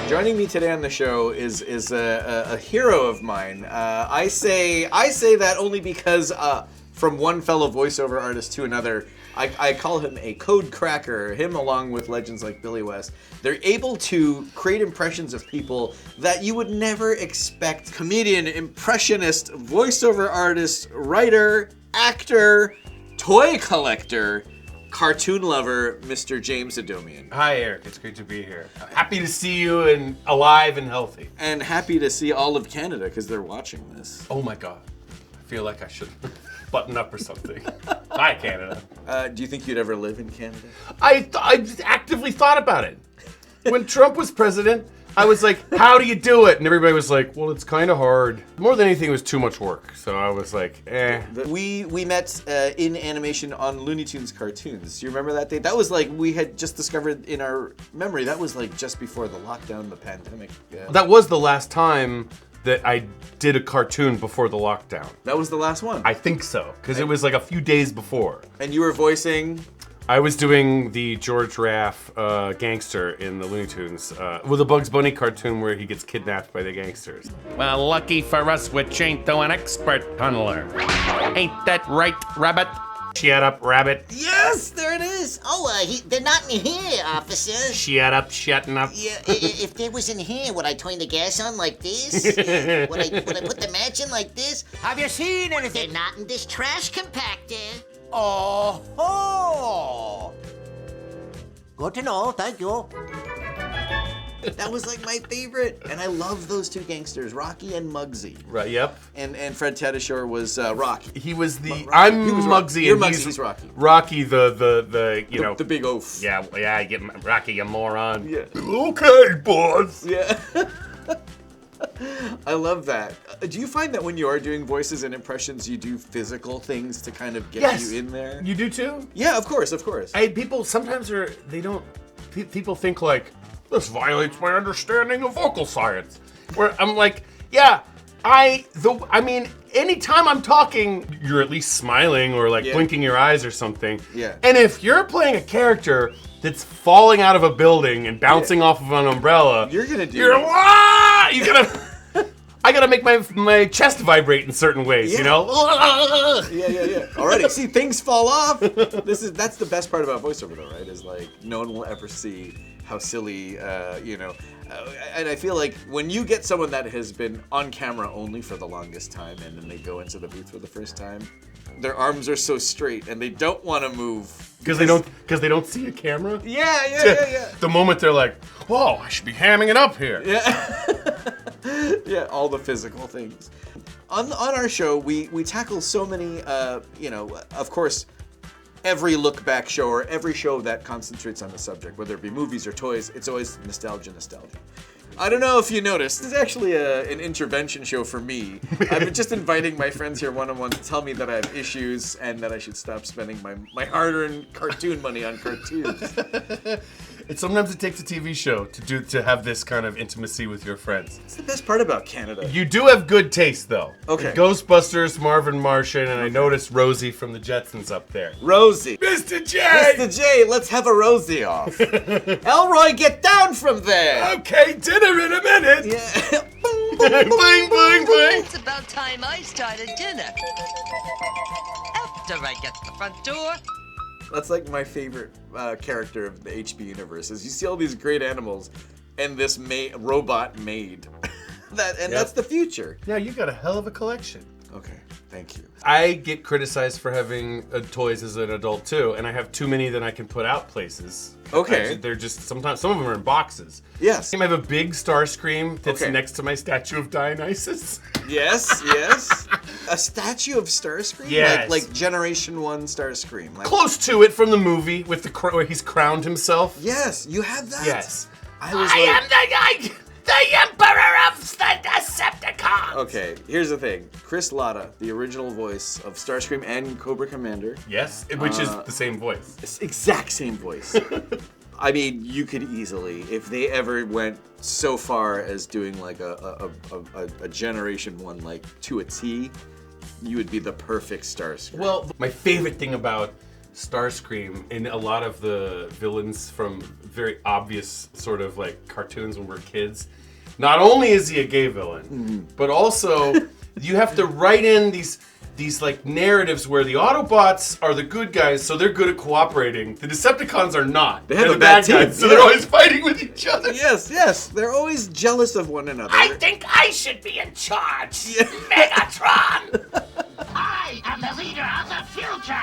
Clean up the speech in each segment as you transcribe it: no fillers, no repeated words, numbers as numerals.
Joining me today on the show is a hero of mine. I say that only because from one fellow voiceover artist to another, I call him a code cracker. Him along with legends like Billy West. They're able to create impressions of people that you would never expect. Comedian, impressionist, voiceover artist, writer, actor, toy collector, cartoon lover, Mr. James Adomian. Hi, Eric. It's great to be here. Happy to see you and alive and healthy. And happy to see all of Canada because they're watching this. Oh my God. I feel like I should button up or something. Hi, Canada. Do you think you'd ever live in Canada? I actively thought about it. When Trump was president, I was like, how do you do it? And everybody was like, well, it's kind of hard. More than anything, it was too much work. So I was like, eh. We met in animation on Looney Tunes cartoons. Do you remember that day? That was like, we had just discovered in our memory, that was like just before the lockdown, the pandemic. That was the last time that I did a cartoon before the lockdown. That was the last one? I think so, because it was like a few days before. And you were voicing? I was doing the George Raff gangster in the Looney Tunes, with a Bugs Bunny cartoon where he gets kidnapped by the gangsters. Well, lucky for us, which ain't though an expert tunneler. Ain't that right, Rabbit? Shut up, Rabbit. Yes, there it is. Oh, they're not in here, officer. Shut up, shutting up. Yeah, if they was in here, would I turn the gas on like this? would I put the match in like this? Have you seen anything? They're not in this trash compactor. Oh, good to know, thank you. That was like my favorite. And I love those two gangsters, Rocky and Muggsy. Right, yep. And Fred Tatasciore was Rocky. He was the, Rocky. I'm He was Muggsy You're and Muggsy, he's Rocky. Rocky, the you know. The big oaf. Yeah, I get Rocky, you moron. Yeah. Okay, boss. Yeah. I love that. Do you find that when you are doing voices and impressions, you do physical things to kind of get you in there? You do too? Yeah, of course. People sometimes people think like, this violates my understanding of vocal science. Where I'm like, yeah, I mean, anytime I'm talking, you're at least smiling or like blinking your eyes or something. Yeah. And if you're playing a character that's falling out of a building and bouncing off of an umbrella, You're gonna do you're I gotta make my chest vibrate in certain ways, you know? Yeah. Alrighty, see, things fall off. That's the best part about voiceover though, right? Is like, no one will ever see how silly, and I feel like when you get someone that has been on camera only for the longest time and then they go into the booth for the first time, their arms are so straight and they don't want to move. Because they don't see a camera? Yeah. The moment they're like, whoa, I should be hamming it up here. Yeah. Yeah, all the physical things. On our show, we tackle so many, of course, every look back show or every show that concentrates on the subject, whether it be movies or toys, it's always nostalgia. I don't know if you noticed, this is actually an intervention show for me. I'm just inviting my friends here one-on-one to tell me that I have issues and that I should stop spending my hard-earned cartoon money on cartoons. Sometimes it takes a TV show to have this kind of intimacy with your friends. It's the best part about Canada. You do have good taste, though. Okay. Ghostbusters, Marvin Martian, and I noticed Rosie from the Jetsons up there. Rosie. Mr. J! Mr. J, let's have a Rosie off. Elroy, get down from there! Okay, dinner in a minute! Yeah. Bling, bling, bling! It's about time I started dinner. After I get to the front door. That's like my favorite character of the HB universe. Is you see all these great animals, and this robot maid. That's the future. Yeah, you got a hell of a collection. Okay, thank you. I get criticized for having toys as an adult too, and I have too many that I can put out places. Okay. They're just sometimes some of them are in boxes. Yes. I have a big Starscream that's Okay. next to my statue of Dionysus. Yes. A statue of Starscream? Yes. Like Generation 1 Starscream. Like, Close to it from the movie with where he's crowned himself. yes, you have that? Yes. I was am the Emperor of the Decepticons. Okay, here's the thing. Chris Latta, the original voice of Starscream and Cobra Commander. Yes, which is the same voice. It's exact same voice. I mean, you could easily, if they ever went so far as doing like a Generation 1, like to a T, you would be the perfect Starscream. Well, my favorite thing about Starscream in a lot of the villains from very obvious sort of like cartoons when we're kids. Not only is he a gay villain, but also you have to write in these like narratives where the Autobots are the good guys, so they're good at cooperating. The Decepticons are not. They have They're a bad team, guys, so they're always fighting with each other. Yes. They're always jealous of one another. I think I should be in charge. Megatron! I am the leader of the future.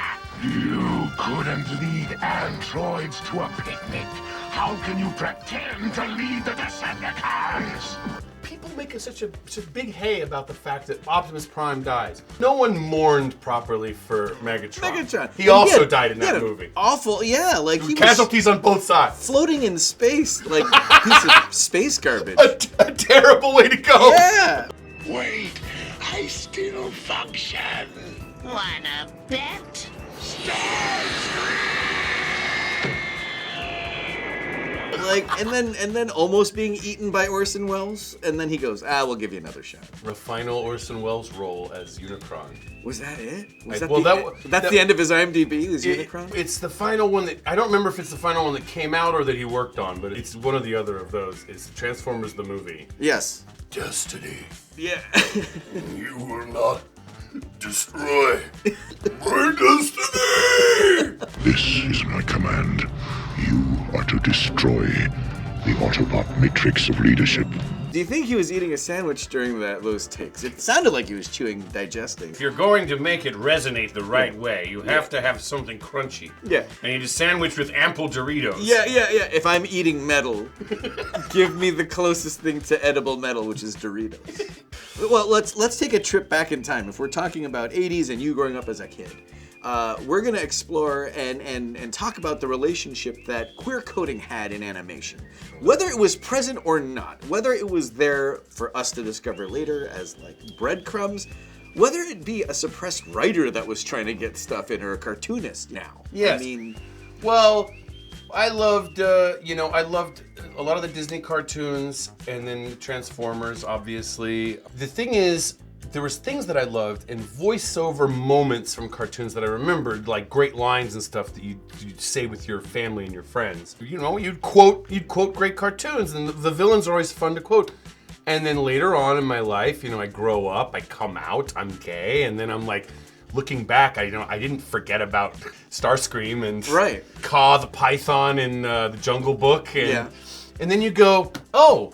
You couldn't lead androids to a picnic. How can you pretend to lead the Decepticons? People make such a big hay about the fact that Optimus Prime dies. No one mourned properly for Megatron. He also died in that movie. Awful, yeah. Like he Casualties on both sides. was floating in space like a piece of space garbage. A terrible way to go. Yeah. Wait, I still function. Wanna bet? Like and then almost being eaten by Orson Welles, and then he goes, we'll give you another shot. The final Orson Welles role as Unicron. Was that it? That's the end of his IMDb, was Unicron? It's the final one that, I don't remember if it's the final one that came out or that he worked on, but it's one or the other of those. It's Transformers the movie. Yes. Destiny, Yeah. you will not destroy my destiny! This is my command. You are to destroy the Autobot matrix of leadership. Do you think he was eating a sandwich during those takes? It sounded like he was chewing, digesting. If you're going to make it resonate the right way, you have to have something crunchy. Yeah. And you just sandwich with ample Doritos. Yeah. If I'm eating metal, give me the closest thing to edible metal, which is Doritos. Well, let's take a trip back in time. If we're talking about 80s and you growing up as a kid, we're gonna explore and talk about the relationship that queer coding had in animation. Whether it was present or not, whether it was there for us to discover later as like breadcrumbs, whether it be a suppressed writer that was trying to get stuff in or a cartoonist now. Yes. I mean, Well, I loved a lot of the Disney cartoons and then Transformers, obviously. The thing is, there was things that I loved and voiceover moments from cartoons that I remembered, like great lines and stuff that you'd say with your family and your friends. You know, you'd quote great cartoons, and the villains are always fun to quote. And then later on in my life, I grow up, I come out, I'm gay, and then I'm like, looking back, I didn't forget about Starscream and Kaa the Python in the Jungle Book, and then you go, oh,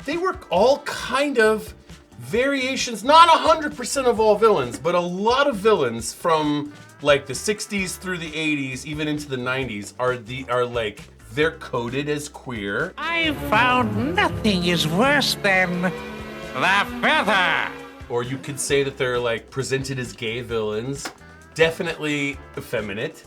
they were all kind of variations, not 100% of all villains, but a lot of villains from like the 60s through the 80s, even into the 90s, are like they're coded as queer. I found nothing is worse than the feather. Or you could say that they're like presented as gay villains. Definitely effeminate.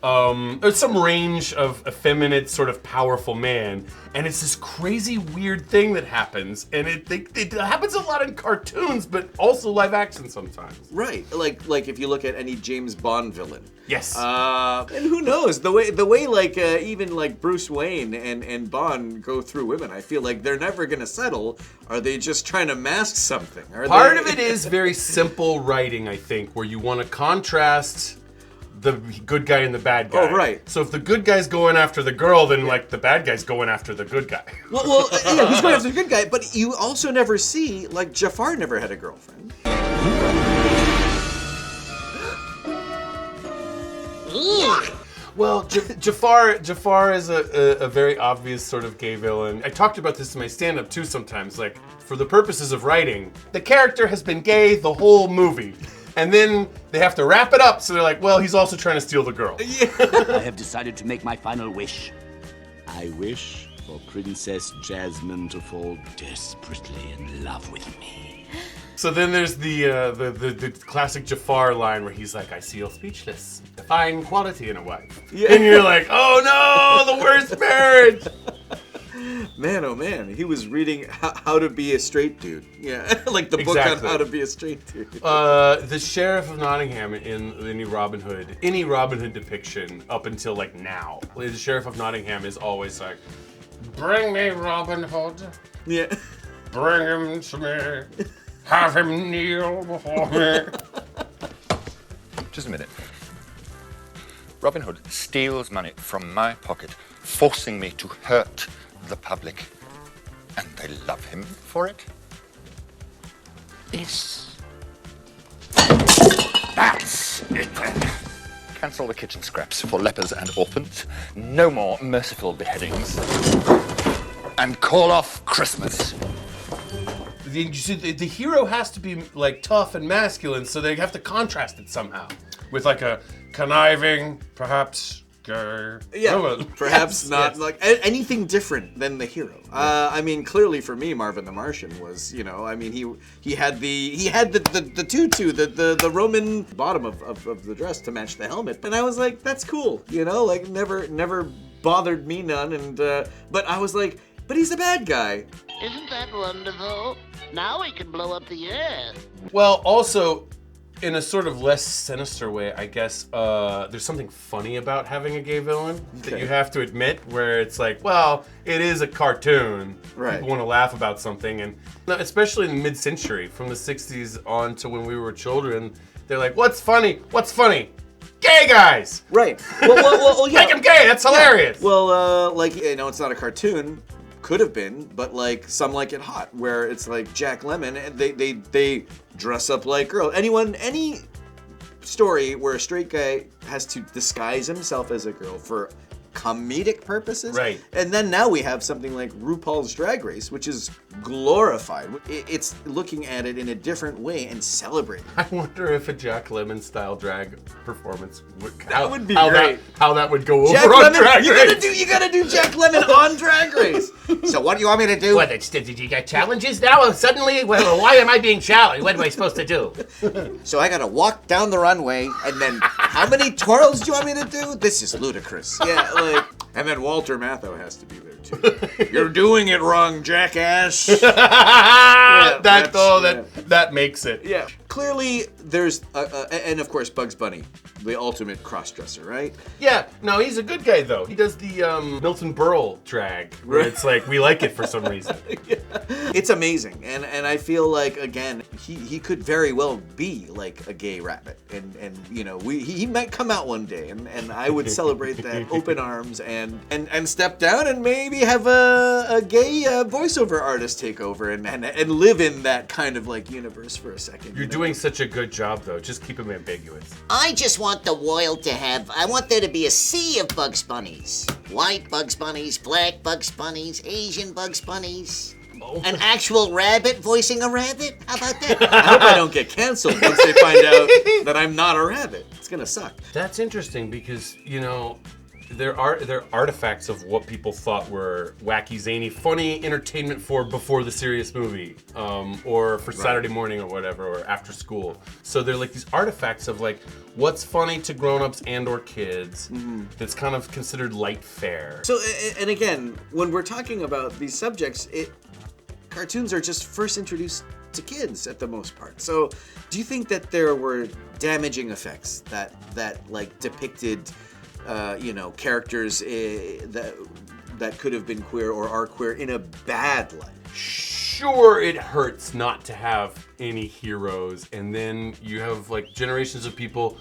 There's some range of effeminate, sort of powerful man, and it's this crazy weird thing that happens, and it happens a lot in cartoons, but also live action sometimes. right. Like if you look at any James Bond villain. Yes. And who knows, the way like even like Bruce Wayne and Bond go through women, I feel like they're never gonna settle. Are they just trying to mask something? Part of it is very simple writing, I think, where you want to contrast the good guy and the bad guy. Oh, right. So if the good guy's going after the girl, then like the bad guy's going after the good guy. Well, yeah, he's going after the good guy, but you also never see, like, Jafar never had a girlfriend. Well, Jafar is a very obvious sort of gay villain. I talked about this in my stand-up too sometimes. Like, for the purposes of writing, the character has been gay the whole movie. And then they have to wrap it up, so they're like, well, he's also trying to steal the girl. I have decided to make my final wish. I wish for Princess Jasmine to fall desperately in love with me. So then there's the classic Jafar line where he's like, I seal speechless, define quality in a wife. Yeah. And you're like, oh no, the worst marriage. Man, oh man, he was reading How to Be a Straight Dude. Yeah, like the book on how to be a straight dude. The Sheriff of Nottingham in any Robin Hood depiction up until like now, the Sheriff of Nottingham is always like, Bring me Robin Hood. Yeah. Bring him to me. Have him kneel before me. Just a minute. Robin Hood steals money from my pocket, forcing me to hurt the public. And they love him for it. That's it then. Cancel the kitchen scraps for lepers and orphans. No more merciful beheadings. And call off Christmas. The hero has to be like tough and masculine, so they have to contrast it somehow with like a conniving, perhaps gay villain. Perhaps not like anything different than the hero. I mean, clearly for me, Marvin the Martian was, I mean, he had the tutu, the Roman bottom of the dress to match the helmet, and I was like, that's cool, like never bothered me none, and but I was like, but he's a bad guy. Isn't that wonderful? Now we can blow up the earth. Well, also, in a sort of less sinister way, I guess, there's something funny about having a gay villain that you have to admit, where it's like, well, it is a cartoon. Right. People want to laugh about something, and especially in mid-century, from the 60s on to when we were children, they're like, what's funny? What's funny? Gay guys! Right. Well, yeah. Make him gay, that's hilarious! Yeah. Well, it's not a cartoon. Could have been, but like Some Like It Hot, where it's like Jack Lemmon and they dress up like girls. Any story where a straight guy has to disguise himself as a girl for comedic purposes. Right. And then now we have something like RuPaul's Drag Race, which is glorified. It's looking at it in a different way and celebrating. I wonder if a Jack Lemmon style drag performance would would be great. How that would go over Jack on Lemmon, Drag Race. you gotta do Jack Lemmon on Drag Race. So what do you want me to do? What, did you get challenges now? Suddenly? Well, why am I being challenged? What am I supposed to do? So I gotta walk down the runway, and then how many twirls do you want me to do? This is ludicrous. Yeah, like, and then Walter Matthau has to be there too. You're doing it wrong, jackass. That makes it. Yeah. Clearly, there's, and of course, Bugs Bunny, the ultimate cross-dresser, right? Yeah, no, he's a good guy though. He does the Milton Berle drag, where it's like we like it for some reason. Yeah. It's amazing, and I feel like again he could very well be like a gay rabbit, and he might come out one day, and I would celebrate that open arms and step down and maybe have a gay voiceover artist take over and live in that kind of like universe for a second. You're doing such a good job though. Just keep him ambiguous. I just want the world to I want there to be a sea of Bugs Bunnies. White Bugs Bunnies, black Bugs Bunnies, Asian Bugs Bunnies. An actual rabbit voicing a rabbit? How about that? I hope I don't get canceled once they find out that I'm not a rabbit. It's gonna suck. That's interesting because, there are artifacts of what people thought were wacky, zany, funny entertainment for before the serious movie, or for Saturday morning or whatever, or after school. So they're like these artifacts of like what's funny to grown-ups and or kids that's kind of considered light fare. So, and again, when we're talking about these subjects, cartoons are just first introduced to kids at the most part. So do you think that there were damaging effects that like depicted characters that could have been queer or are queer in a bad light? Sure, it hurts not to have any heroes, and then you have like generations of people.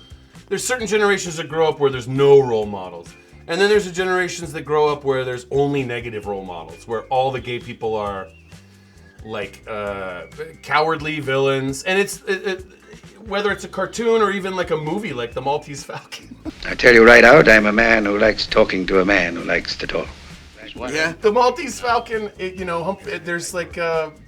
There's certain generations that grow up where there's no role models, and then there's the generations that grow up where there's only negative role models, where all the gay people are like cowardly villains, and it's whether it's a cartoon or even like a movie like The Maltese Falcon. I tell you right out, I'm a man who likes talking to a man who likes to talk. Yeah. The Maltese Falcon, there's like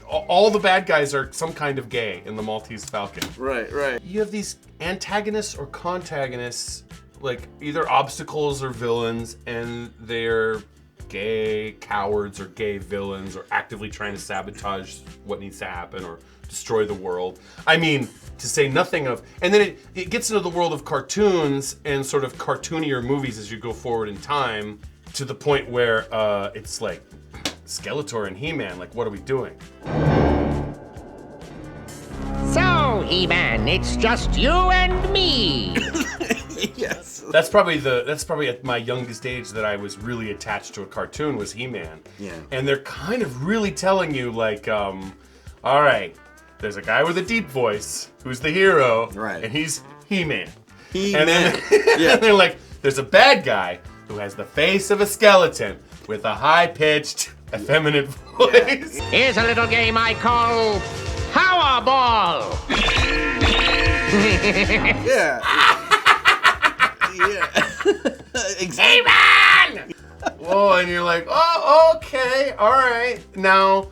all the bad guys are some kind of gay in The Maltese Falcon. Right. You have these antagonists or contagonists, like either obstacles or villains, and they're gay cowards or gay villains or actively trying to sabotage what needs to happen or destroy the world. I mean, to say nothing of, and then it gets into the world of cartoons and sort of cartoonier movies as you go forward in time, to the point where it's like Skeletor and He-Man, like what are we doing? So, He-Man, it's just you and me. Yes. That's probably at my youngest age that I was really attached to a cartoon was He-Man. Yeah. And they're kind of really telling you like, all right, there's a guy with a deep voice who's the hero, right? And he's He-Man. He-Man. And they're like, there's a bad guy who has the face of a skeleton with a high-pitched, effeminate voice. Here's a little game I call Powerball. Yeah. Yeah. Exactly. Whoa, and you're like, oh, okay, all right. Now,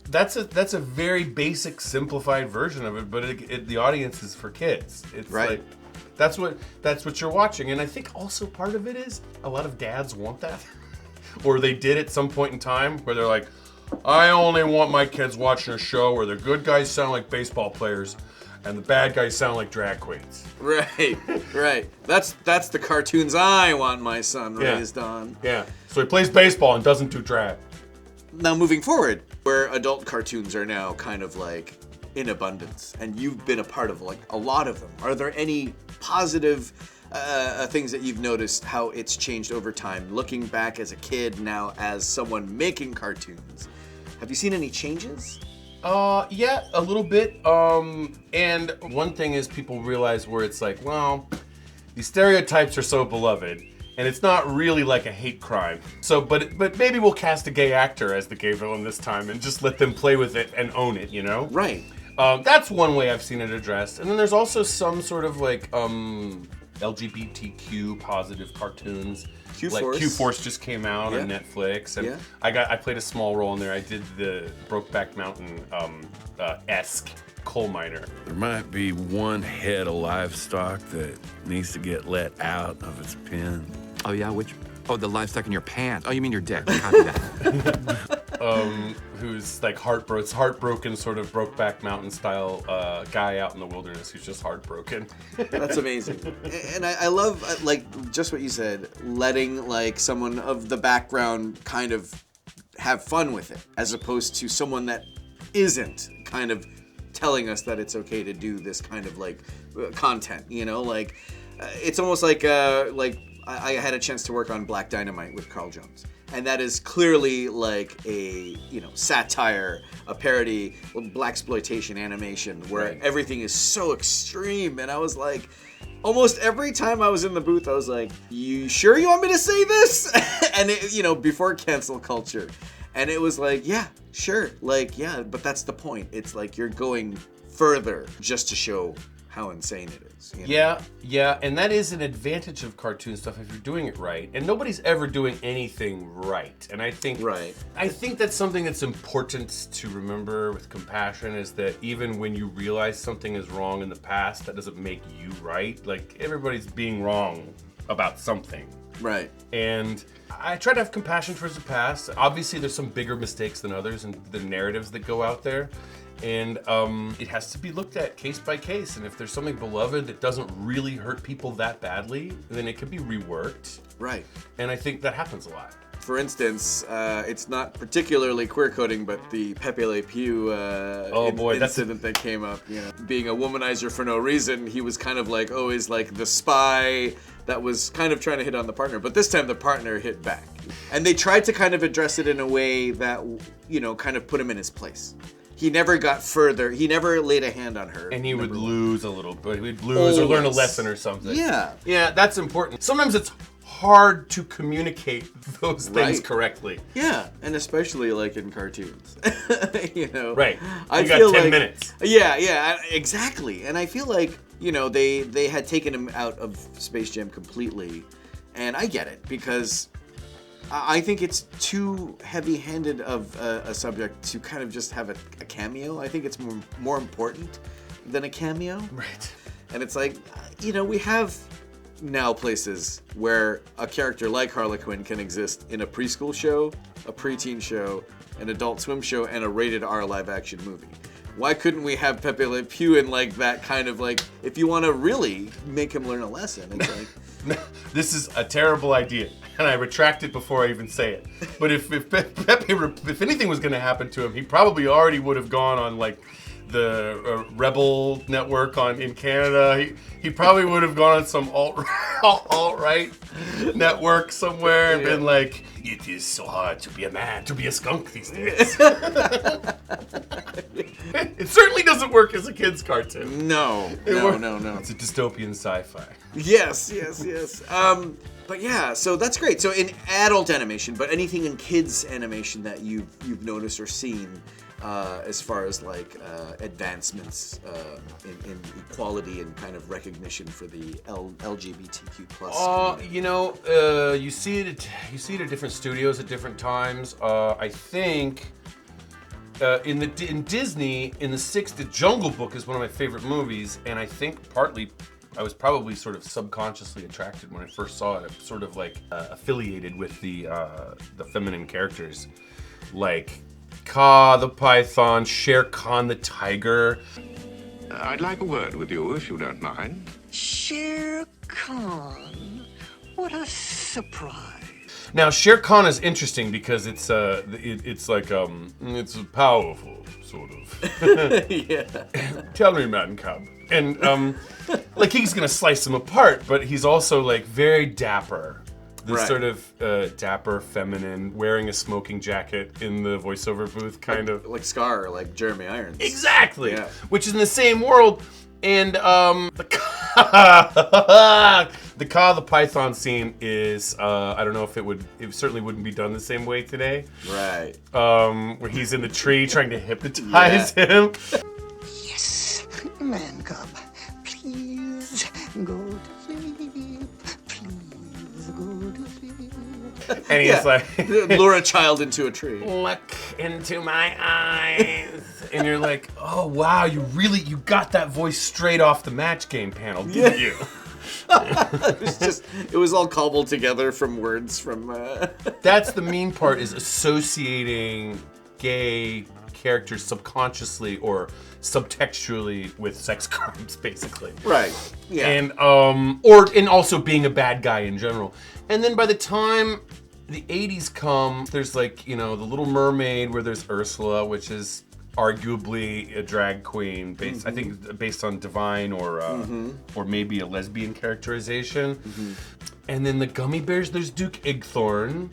that's a very basic, simplified version of it, but the audience is for kids. It's right. Like, that's what you're watching, and I think also part of it is a lot of dads want that, or they did at some point in time where they're like, I only want my kids watching a show where the good guys sound like baseball players and the bad guys sound like drag queens. Right, right. That's the cartoons I want my son raised on. Yeah. So he plays baseball and doesn't do drag. Now moving forward, where adult cartoons are now kind of like in abundance, and you've been a part of like a lot of them. Are there any positive things that you've noticed how it's changed over time, looking back as a kid, now as someone making cartoons? Have you seen any changes? Yeah, a little bit. And one thing is people realize where it's like, well, these stereotypes are so beloved, and it's not really like a hate crime. So, but maybe we'll cast a gay actor as the gay villain this time and just let them play with it and own it, you know? Right. That's one way I've seen it addressed. And then there's also some sort of like LGBTQ positive cartoons. Q-Force. Like Q-Force just came out on Netflix, and I played a small role in there. I did the Brokeback Mountain esque coal miner. There might be one head of livestock that needs to get let out of its pen. Oh yeah, which? Oh, the livestock in your pants. Oh, you mean your dick? Copy that. Who's like heartbroken, sort of Brokeback Mountain style guy out in the wilderness who's just heartbroken. That's amazing. And I love like just what you said, letting like someone of the background kind of have fun with it, as opposed to someone that isn't kind of telling us that it's okay to do this kind of like content, you know, like it's almost like I had a chance to work on Black Dynamite with Carl Jones, and that is clearly like a, you know, satire, a parody, blaxploitation animation where everything is so extreme. And I was like, almost every time I was in the booth, I was like, you sure you want me to say this? And it, you know, before cancel culture. And it was like, yeah, sure. Like, yeah, but that's the point. It's like you're going further just to show how insane it is. You know? Yeah, and that is an advantage of cartoon stuff if you're doing it right. And nobody's ever doing anything right. And I think that's something that's important to remember with compassion, is that even when you realize something is wrong in the past, that doesn't make you right. Like, everybody's being wrong about something. Right. And I try to have compassion towards the past. Obviously, there's some bigger mistakes than others and the narratives that go out there. And it has to be looked at case by case. And if there's something beloved that doesn't really hurt people that badly, then it can be reworked. Right. And I think that happens a lot. For instance, it's not particularly queer coding, but the Pepe Le Pew incident that came up. You know, being a womanizer for no reason, he was kind of like always like the spy that was kind of trying to hit on the partner. But this time the partner hit back. And they tried to kind of address it in a way that, you know, kind of put him in his place. He never got further. He never laid a hand on her. And he would lose a little bit. He would lose or learn a lesson or something. Yeah. Yeah, that's important. Sometimes it's hard to communicate those things correctly. Yeah, and especially like in cartoons. You know. Right. I got feel 10 like, minutes. Yeah, exactly. And I feel like, you know, they had taken him out of Space Jam completely. And I get it, because I think it's too heavy-handed of a subject to kind of just have a cameo. I think it's more important than a cameo. Right. And it's like, you know, we have now places where a character like Harley Quinn can exist in a preschool show, a preteen show, an Adult Swim show, and a rated R live-action movie. Why couldn't we have Pepe Le Pew in like that kind of like, if you want to really make him learn a lesson, it's like... This is a terrible idea, and I retract it before I even say it. But if anything was going to happen to him, he probably already would have gone on like the Rebel network in Canada. He probably would have gone on some alt-right network somewhere and been like, it is so hard to be a man, to be a skunk these days. It certainly doesn't work as a kid's cartoon. No. It's a dystopian sci-fi. Yes. But yeah, so that's great. So in adult animation, but anything in kids animation that you've noticed or seen as far as like advancements in equality and kind of recognition for the LGBTQ plus community? You see it at different studios at different times. I think in Disney in the 60s, Jungle Book is one of my favorite movies, and I think partly I was probably sort of subconsciously attracted when I first saw it. I'm sort of like affiliated with the feminine characters, like Kaa the python, Shere Khan the tiger. I'd like a word with you, if you don't mind. Shere Khan. What a surprise. Now, Shere Khan is interesting because it's powerful, sort of. Yeah. Tell me, man cub. And like he's gonna slice him apart, but he's also like very dapper. This sort of dapper, feminine, wearing a smoking jacket in the voiceover booth, kind of like Scar, like Jeremy Irons. Exactly. Yeah. Which is in the same world. And the Kaa the python scene is I don't know if it certainly wouldn't be done the same way today. Right. Where he's in the tree trying to hypnotize him. Yes, man cub, please go to sleep. Please go to sleep. And he's like, lure a child into a tree. Look into my eyes. And you're like, oh wow, you got that voice straight off the Match Game panel, didn't you? It was all cobbled together from words from. That's the mean part, is associating gay characters subconsciously or subtextually with sex crimes, basically. Right. Yeah. And and also being a bad guy in general. And then by the time the 80s come, there's like, the Little Mermaid, where there's Ursula, which is arguably a drag queen based, I think, based on divine or maybe a lesbian characterization. And then the Gummy Bears, there's Duke Igthorn,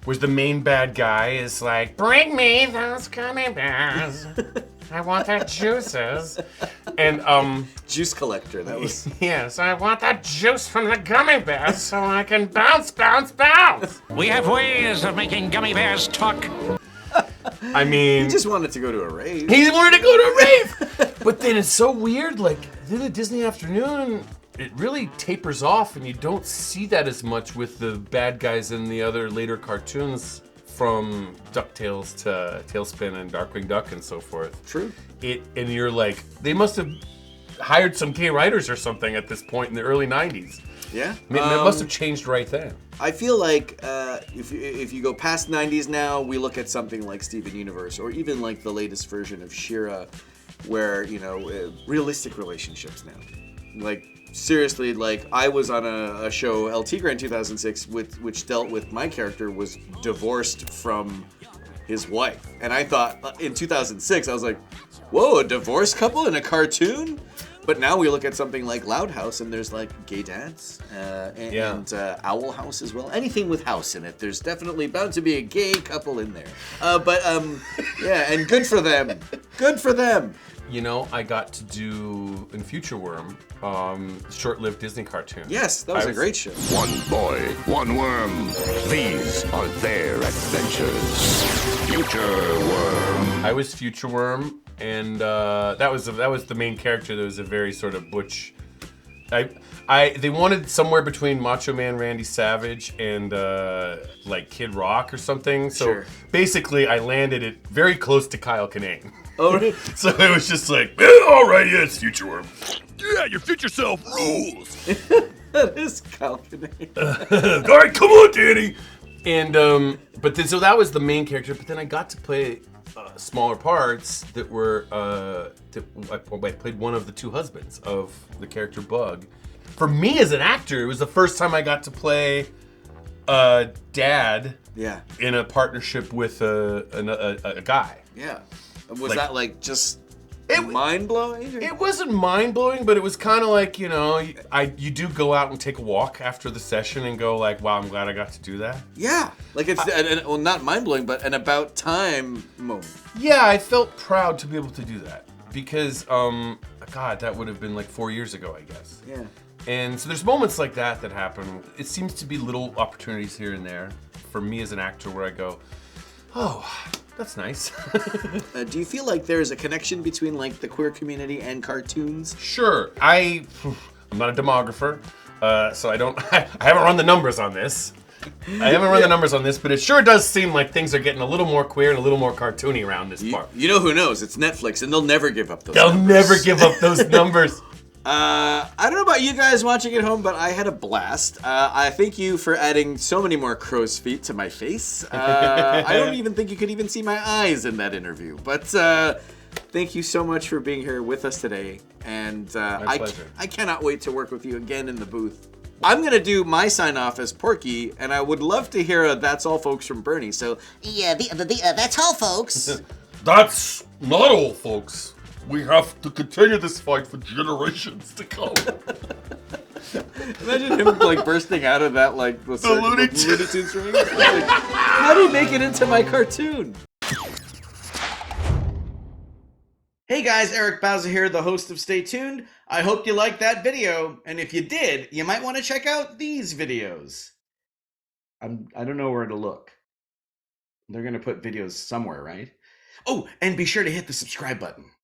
where's the main bad guy is like, bring me those gummy bears. I want their juices. And juice collector, that was. Yes, I want that juice from the gummy bears so I can bounce, bounce, bounce. We have ways of making gummy bears talk. I mean, he just wanted to go to a rave. He wanted to go to a rave. But then it's so weird, like, then the Disney afternoon, it really tapers off, and you don't see that as much with the bad guys in the other later cartoons, from DuckTales to Tailspin and Darkwing Duck and so forth. True. And you're like, they must have hired some gay writers or something at this point in the early 90s. Yeah. It must have changed right then. I feel like if you go past 90s now, we look at something like Steven Universe, or even like the latest version of She-Ra, where, realistic relationships now. Like, seriously, like, I was on a show, El Tigre, in 2006, which dealt with my character was divorced from his wife. And I thought, in 2006, I was like, whoa, a divorced couple in a cartoon? But now we look at something like Loud House, and there's like gay dads and Owl House as well. Anything with house in it, there's definitely bound to be a gay couple in there. Yeah, and good for them. Good for them. I got to do in Future Worm, short-lived Disney cartoon. Yes, that was a great show. One boy, one worm. These are their adventures. Future Worm. I was Future Worm, and that was the main character. That was a very sort of butch. They wanted somewhere between Macho Man Randy Savage and like Kid Rock or something. So basically, I landed it very close to Kyle Kinane. Oh, so it was just like, all right, yeah, it's Future Worm. Yeah, your future self rules. That is Kyle Kinane. All right, come on, Danny. And so that was the main character. But then I got to play smaller parts that were I played one of the two husbands of the character Bug. For me as an actor, it was the first time I got to play a dad. Yeah. In a partnership with a guy. Yeah. Was that like just mind-blowing? It wasn't mind-blowing, but it was kind of like, you know, you do go out and take a walk after the session and go like, wow, I'm glad I got to do that. Yeah. Like it's, well, not mind-blowing, but an about time moment. Yeah, I felt proud to be able to do that because, God, that would have been like 4 years ago, I guess. Yeah. And so there's moments like that happen. It seems to be little opportunities here and there for me as an actor where I go, oh, that's nice. Do you feel like there's a connection between like the queer community and cartoons? Sure. I'm not a demographer, so I haven't run the numbers on this. But it sure does seem like things are getting a little more queer and a little more cartoony around this part. You know who knows? It's Netflix, and they'll never give up those numbers. They'll never give up those numbers. I don't know about you guys watching at home, but I had a blast. I thank you for adding so many more crow's feet to my face. I don't even think you could even see my eyes in that interview. But thank you so much for being here with us today. And my pleasure. I cannot wait to work with you again in the booth. I'm going to do my sign-off as Porky, and I would love to hear a That's All Folks from Bernie. So, yeah, that's all, folks. That's not all, folks. We have to continue this fight for generations to come. Imagine him like bursting out of that like the Looney Tunes ring. Like, how do you make it into my cartoon? Hey guys, Eric Bauza here, the host of Stay Tuned. I hope you liked that video, and if you did, you might want to check out these videos. I don't know where to look. They're gonna put videos somewhere, right? Oh, and be sure to hit the subscribe button.